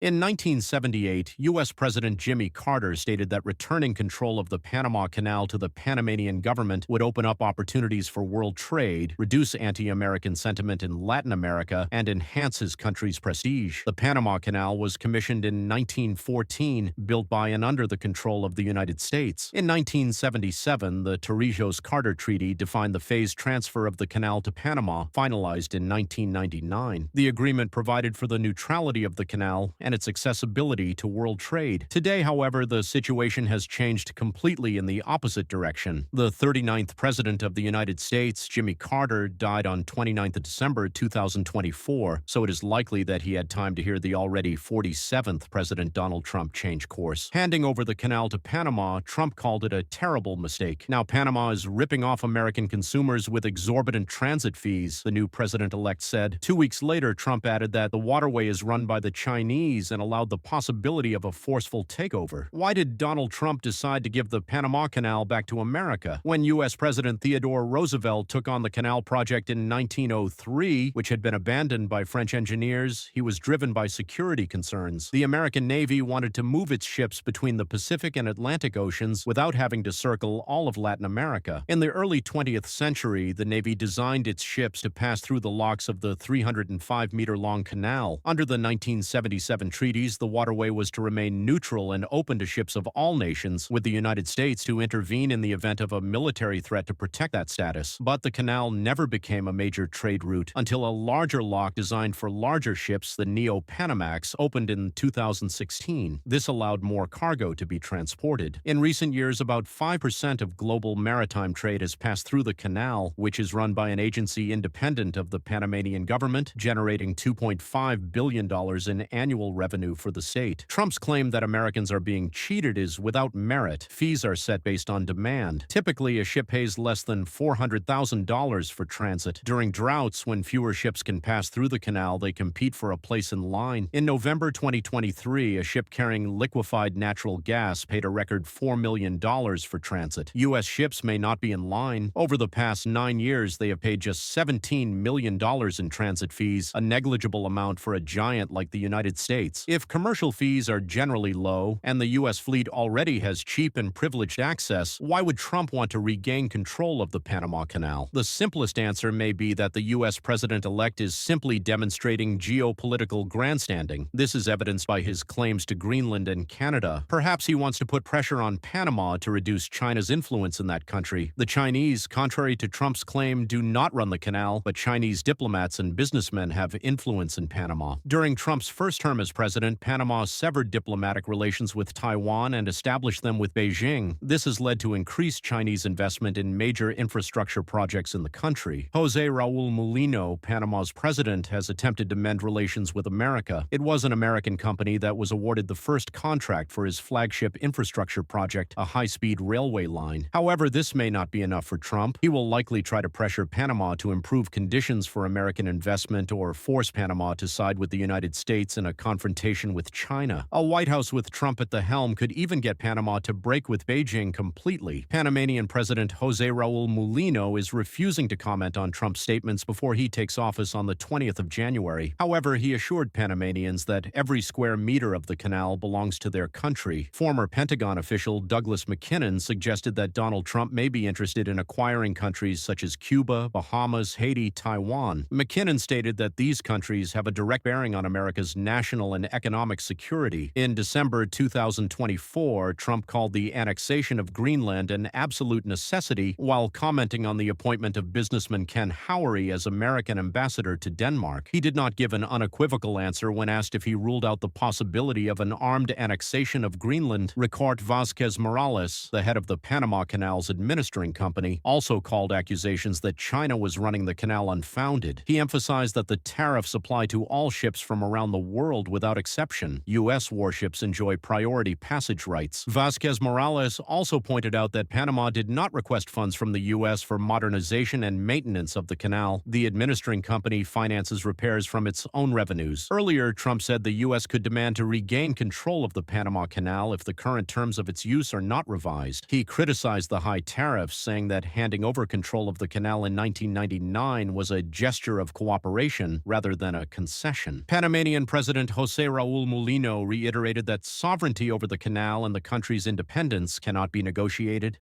In 1978, U.S. President Jimmy Carter stated that returning control of the Panama Canal to the Panamanian government would open up opportunities for world trade, reduce anti-American sentiment in Latin America, and enhance his country's prestige. The Panama Canal was commissioned in 1914, built by and under the control of the United States. In 1977, the Torrijos-Carter Treaty defined the phased transfer of the canal to Panama, finalized in 1999. The agreement provided for the neutrality of the canal and its accessibility to world trade. Today, however, the situation has changed completely in the opposite direction. The 39th President of the United States, Jimmy Carter, died on 29th of December 2024, so it is likely that he had time to hear the already 47th President Donald Trump change course. Handing over the canal to Panama, Trump called it a terrible mistake. Now Panama is ripping off American consumers with exorbitant transit fees, the new president-elect said. 2 weeks later, Trump added that the waterway is run by the Chinese and allowed the possibility of a forceful takeover. Why did Donald Trump decide to give the Panama Canal back to America? When U.S. President Theodore Roosevelt took on the canal project in 1903, which had been abandoned by French engineers, he was driven by security concerns. The American Navy wanted to move its ships between the Pacific and Atlantic Oceans without having to circle all of Latin America. In the early 20th century, the Navy designed its ships to pass through the locks of the 305-meter-long canal. Under the 1977 treaties, the waterway was to remain neutral and open to ships of all nations, with the United States to intervene in the event of a military threat to protect that status. But the canal never became a major trade route until a larger lock designed for larger ships, the Neo-Panamax, opened in 2016. This allowed more cargo to be transported. In recent years, about 5% of global maritime trade has passed through the canal, which is run by an agency independent of the Panamanian government, generating $2.5 billion in annual revenue for the state. Trump's claim that Americans are being cheated is without merit. Fees are set based on demand. Typically, a ship pays less than $400,000 for transit. During droughts, when fewer ships can pass through the canal, they compete for a place in line. In November 2023, a ship carrying liquefied natural gas paid a record $4 million for transit. U.S. ships may not be in line. Over the past 9 years, they have paid just $17 million in transit fees, a negligible amount for a giant like the United States. If commercial fees are generally low, and the U.S. fleet already has cheap and privileged access, why would Trump want to regain control of the Panama Canal? The simplest answer may be that the U.S. president-elect is simply demonstrating geopolitical grandstanding. This is evidenced by his claims to Greenland and Canada. Perhaps he wants to put pressure on Panama to reduce China's influence in that country. The Chinese, contrary to Trump's claim, do not run the canal, but Chinese diplomats and businessmen have influence in Panama. During Trump's first term as president, Panama severed diplomatic relations with Taiwan and established them with Beijing. This has led to increased Chinese investment in major infrastructure projects in the country. Jose Raul Mulino, Panama's president, has attempted to mend relations with America. It was an American company that was awarded the first contract for his flagship infrastructure project, a high-speed railway line. However, this may not be enough for Trump. He will likely try to pressure Panama to improve conditions for American investment or force Panama to side with the United States in a confrontation with China. A White House with Trump at the helm could even get Panama to break with Beijing completely. Panamanian President Jose Raul Mulino is refusing to comment on Trump's statements before he takes office on the 20th of January. However, he assured Panamanians that every square meter of the canal belongs to their country. Former Pentagon official Douglas McKinnon suggested that Donald Trump may be interested in acquiring countries such as Cuba, Bahamas, Haiti, Taiwan. McKinnon stated that these countries have a direct bearing on America's national and economic security. In December 2024, Trump called the annexation of Greenland an absolute necessity while commenting on the appointment of businessman Ken Howery as American ambassador to Denmark. He did not give an unequivocal answer when asked if he ruled out the possibility of an armed annexation of Greenland. Ricard Vázquez Morales, the head of the Panama Canal's administering company, also called accusations that China was running the canal unfounded. He emphasized that the tariffs apply to all ships from around the world without exception. U.S. warships enjoy priority passage rights. Vázquez Morales also pointed out that Panama did not request funds from the U.S. for modernization and maintenance of the canal. The administering company finances repairs from its own revenues. Earlier, Trump said the U.S. could demand to regain control of the Panama Canal if the current terms of its use are not revised. He criticized the high tariffs, saying that handing over control of the canal in 1999 was a gesture of cooperation rather than a concession. Panamanian President Jose Jose Raul Mulino reiterated that sovereignty over the canal and the country's independence cannot be negotiated.